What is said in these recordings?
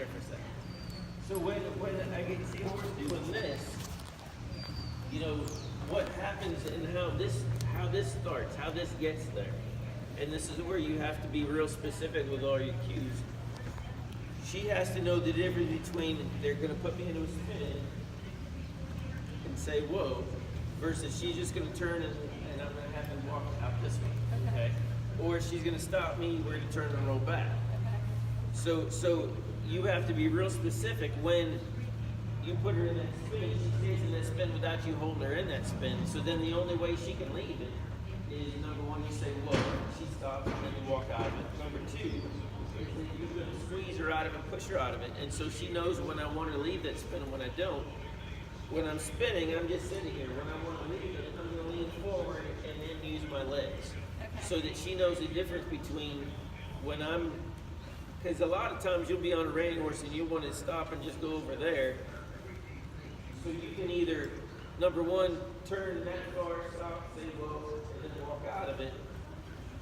there for a second. So when I get to see a horse doing this, you know, what happens and how this starts, how this gets there. And this is where you have to be real specific with all your cues. She has to know the difference between they're going to put me into a spin and say, whoa, versus she's just going to turn and I'm going to have to walk out this way, okay? Or she's going to stop me, we're going to turn and roll back. So you have to be real specific when you put her in that spin. She stays in that spin without you holding her in that spin. So then the only way she can leave it is, number one, you say, whoa, she stops, and then you walk out of it. Number two, you're going to squeeze her out of it, push her out of it. And so she knows when I want her to leave that spin and when I don't. When I'm spinning, I'm just sitting here. When I want to leave it, I'm going to lean forward and then use my legs. So that she knows the difference between when I'm, because a lot of times you'll be on a reining horse and you'll want to stop and just go over there. So you can either, number one, turn that far, stop, say whoa, and then walk out of it.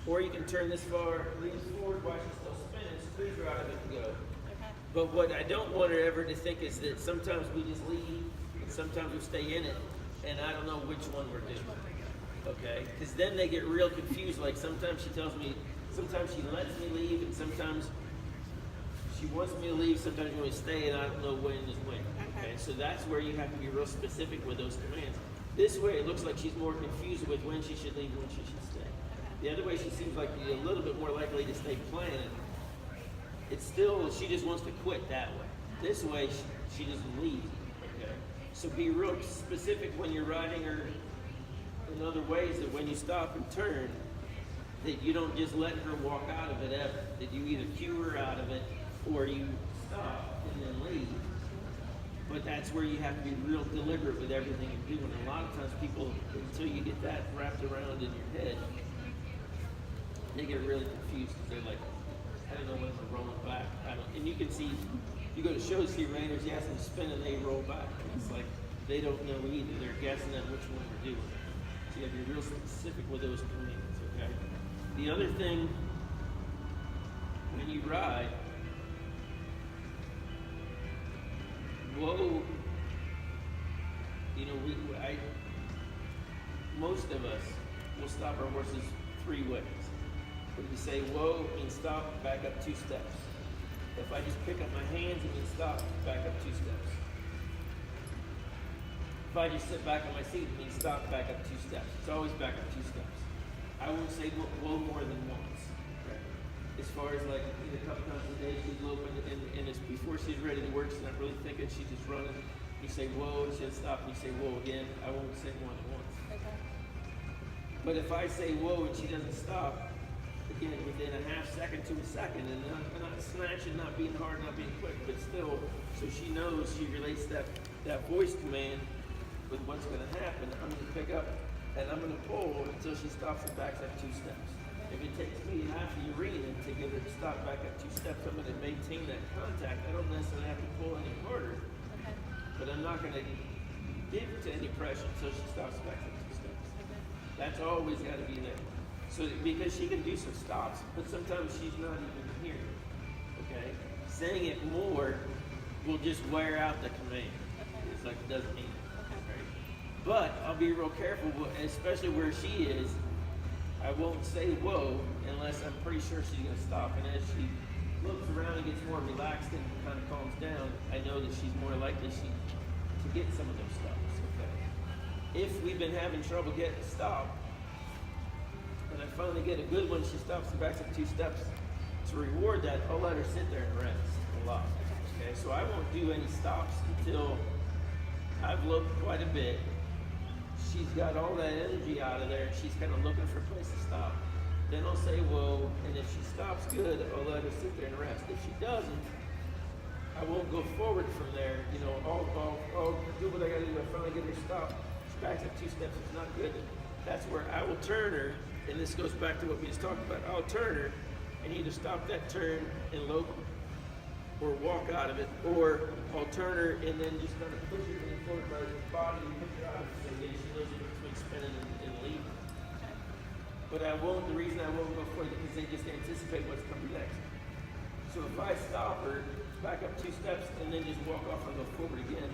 Or you can turn this far, lean forward while she's still spinning, squeeze her out of it and go. But what I don't want her ever to think is that sometimes we just leave and sometimes we stay in it and I don't know which one we're doing. Okay? Because then they get real confused. Like sometimes she tells me, sometimes she lets me leave and sometimes she wants me to leave, sometimes she wants me to stay and I don't know when is when. Okay? So that's where you have to be real specific with those commands. This way it looks like she's more confused with when she should leave and when she should stay. The other way she seems like to be a little bit more likely to stay playing. It's still, she just wants to quit that way. This way she doesn't leave. Okay? So be real specific when you're riding her in other ways, that when you stop and turn, that you don't just let her walk out of it ever. That you either cue her out of it or you stop and then leave. But that's where you have to be real deliberate with everything you're doing. And a lot of times people, until you get that wrapped around in your head, they get really confused because they're like, I don't know when we're rolling back. And you can see, you go to shows, see reiners, you ask them to spin and they roll back. And it's like, they don't know either. They're guessing at which one we're doing. So you have to be real specific with those commands, okay? The other thing, when you ride, whoa, you know, most of us will stop our horses 3 ways. When you say whoa, it means stop, back up 2 steps. If I just pick up my hands, it means stop, back up 2 steps. If I just sit back on my seat, it means stop, back up 2 steps. It's always back up 2 steps. I won't say whoa more than once. Right? As far as like, a couple times a day, she's open and it's before she's ready to work, she's not really thinking, she's just running. You say whoa, she'll stop, and you say whoa again. I won't say more than once. Okay. But if I say whoa and she doesn't stop, again, within a half second to a second, and not snatching, not being hard, not being quick, but still, so she knows, she relates that voice command with what's going to happen. I'm going to pick up and I'm going to pull until she stops and backs up 2 steps. If it takes me half the arena to get her to stop back up 2 steps, I'm going to maintain that contact. I don't necessarily have to pull any harder, but I'm not going to give to any pressure until she stops back up 2 steps. That's always got to be there. So because she can do some stops, but sometimes she's not even here. Okay? Saying it more will just wear out the command. It's like it doesn't mean it. Right? But I'll be real careful, especially where she is. I won't say whoa unless I'm pretty sure she's going to stop. And as she looks around and gets more relaxed and kind of calms down, I know that she's more likely to get some of those stops. Okay? If we've been having trouble getting a stop, and I finally get a good one, she stops and backs up 2 steps. To reward that, I'll let her sit there and rest a lot. Okay, so I won't do any stops until I've looked quite a bit. She's got all that energy out of there, and she's kind of looking for a place to stop. Then I'll say whoa, and if she stops good, I'll let her sit there and rest. If she doesn't, I won't go forward from there. You know, I'll do what I gotta do. I finally get her stopped. She backs up 2 steps, it's not good. That's where I will turn her. And this goes back to what we just talked about. I'll turn her and either stop that turn and lope or walk out of it, or I'll turn her and then just kind of push her in forward by her body and push her out of it. So again, she knows the difference between spinning and leaving. But I won't, the reason I won't go for it is because they just anticipate what's coming next. So if I stop her, back up 2 steps, and then just walk off and go forward again,